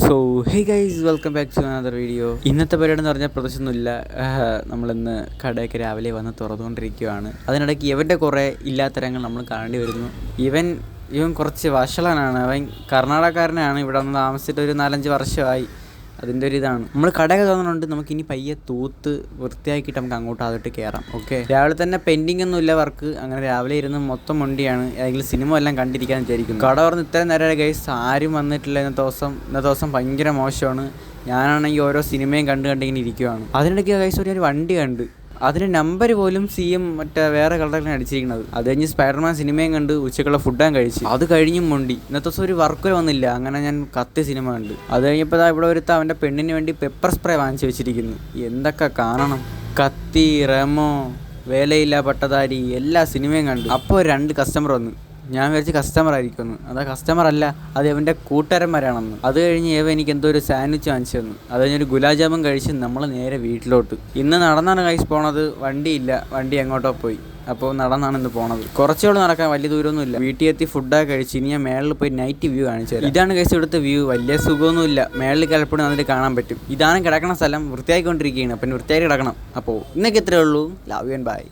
So hey guys, welcome back to another video. ഇന്നത്തെ പരിപാടി എന്ന് പറഞ്ഞാൽ പ്രത്യേകിച്ചൊന്നുമില്ല. നമ്മളിന്ന് കടയൊക്കെ രാവിലെ വന്ന് തുറന്നുകൊണ്ടിരിക്കുകയാണ്. അതിനിടയ്ക്ക് ഇവൻ്റെ കുറേ ഇല്ലാത്തരങ്ങൾ നമ്മൾ കാണേണ്ടി വരുന്നു. ഇവൻ കുറച്ച് വഷളനാണ്. അവൻ കർണാടകക്കാരനാണ്. ഇവിടെ വന്ന് താമസിച്ചിട്ട് ഒരു 4-5 വർഷമായി. അതിൻ്റെ ഒരു ഇതാണ്. നമ്മൾ കടയൊക്കെ തോന്നുന്നുണ്ട്. നമുക്കിനി പയ്യെ തൂത്ത് വൃത്തിയാക്കിയിട്ട് നമുക്ക് അങ്ങോട്ട് കയറാം. ഓക്കെ, രാവിലെ തന്നെ പെൻഡിങ് ഒന്നും ഇല്ല വർക്ക്. അങ്ങനെ രാവിലെ ഇരുന്ന് മൊത്തം വണ്ടിയാണ്. ഏതെങ്കിലും സിനിമ എല്ലാം കണ്ടിരിക്കാൻ വിചാരിക്കുന്നു. കട പറഞ്ഞ് ഇത്രയും നേരം ഗൈസ് ആരും വന്നിട്ടില്ല. ഇന്നത്തെ ദിവസം ഭയങ്കര മോശമാണ്. ഞാനാണെങ്കിൽ ഓരോ സിനിമയും കണ്ടിങ്ങനെ ഇരിക്കുവാണ്. അതിനിടയ്ക്ക് ഗൈസ് ഒരു വണ്ടി കണ്ട്, അതിൻ്റെ നമ്പർ പോലും CM മറ്റേ വേറെ കളറിലാണ് അടിച്ചിരിക്കുന്നത്. അത് കഴിഞ്ഞ് സ്പൈഡർമാൻ സിനിമയും കണ്ട് ഉച്ചക്കുള്ള ഫുഡാൻ കഴിച്ചു. അത് കഴിഞ്ഞും മുണ്ടി. ഇന്നത്തെ ദിവസം ഒരു വർക്ക് വന്നില്ല. അങ്ങനെ ഞാൻ കത്തി സിനിമ കണ്ട്. അത് കഴിഞ്ഞപ്പോൾ ഇവിടെ ഒരുത്ത അവൻ്റെ പെണ്ണിന് വേണ്ടി പെപ്പർ സ്പ്രേ വാങ്ങിച്ചു വെച്ചിരിക്കുന്നു. എന്തൊക്കെ കാണണം! കത്തി, റെമോ, വേലയില്ല പട്ടധാരി എല്ലാ സിനിമയും കണ്ടു. അപ്പോൾ 2 കസ്റ്റമർ വന്നു. ഞാൻ വിചാരിച്ച് കസ്റ്റമർ ആയിരിക്കുമെന്ന്. അതാ കസ്റ്റമർ അല്ല, അത് ഇവൻ്റെ കൂട്ടുകാരന്മാരാണെന്ന്. അത് കഴിഞ്ഞ് എനിക്ക് എന്തോ ഒരു സാൻഡ്വിച്ച് വാങ്ങിച്ചു തന്നു. അത് കഴിഞ്ഞൊരു ഗുലാബ് ജാമുൻ കഴിച്ച് നമ്മൾ നേരെ വീട്ടിലോട്ട്. ഇന്ന് നടന്നാണ് കഴിച്ച് പോണത്. വണ്ടിയില്ല, വണ്ടി എങ്ങോട്ടോ പോയി. അപ്പോൾ നടന്നാണ് ഇന്ന് പോണത്. കുറച്ചുകൂടെ നടക്കാൻ വലിയ ദൂരമൊന്നുമില്ല. വീട്ടിൽ എത്തി ഫുഡൊക്കെ കഴിച്ച് ഇനി ഞാൻ മേളിൽ പോയി നൈറ്റ് വ്യൂ കാണിച്ചു തരാം. ഇതാണ് കഴിച്ച് ഇവിടുത്തെ വ്യൂ. വലിയ സുഖമൊന്നുമില്ല. മേളിൽ കിടപ്പുണ്ട് വന്നിട്ട് കാണാൻ പറ്റും. ഇതാണ് കിടക്കണ സ്ഥലം. വൃത്തിയായിക്കൊണ്ടിരിക്കുകയാണ്. അപ്പം വൃത്തിയായി കിടക്കണം. അപ്പോൾ ഇന്നൊക്കെ ഇത്രയേ ഉള്ളൂ. Love you and by.